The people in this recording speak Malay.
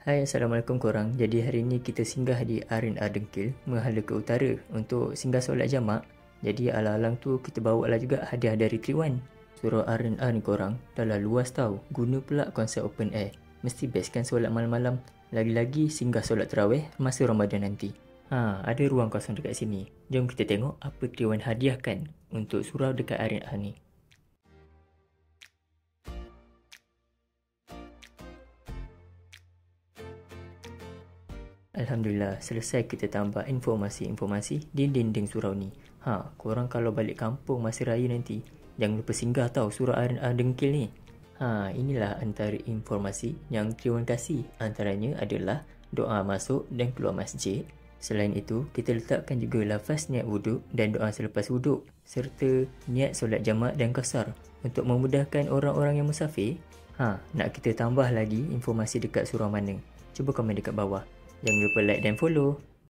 Hai, Assalamualaikum korang. Jadi hari ni kita singgah di R&R Dengkil, menghala ke utara untuk singgah solat jamak. Jadi alang-alang tu kita bawa lah juga hadiah dari Triwan. Surau R&R ni korang, dah lah luas tau. Guna pula konsep open air. Mesti best kan solat malam-malam. Lagi-lagi singgah solat tarawih masa Ramadan nanti. Ada ruang kosong dekat sini. Jom kita tengok apa Triwan hadiahkan untuk surau dekat R&R ni. Alhamdulillah, selesai kita tambah informasi-informasi di dinding surau ni. Korang kalau balik kampung masa raya nanti, jangan lupa singgah tau surau R&R Dengkil ni. Inilah antara informasi yang Triwan kasih. Antaranya adalah doa masuk dan keluar masjid. Selain itu, kita letakkan juga lafaz niat wuduk dan doa selepas wuduk, serta niat solat jamak dan qasar untuk memudahkan orang-orang yang musafir. Nak kita tambah lagi informasi dekat surau mana? Cuba komen dekat bawah. Jangan lupa like dan follow.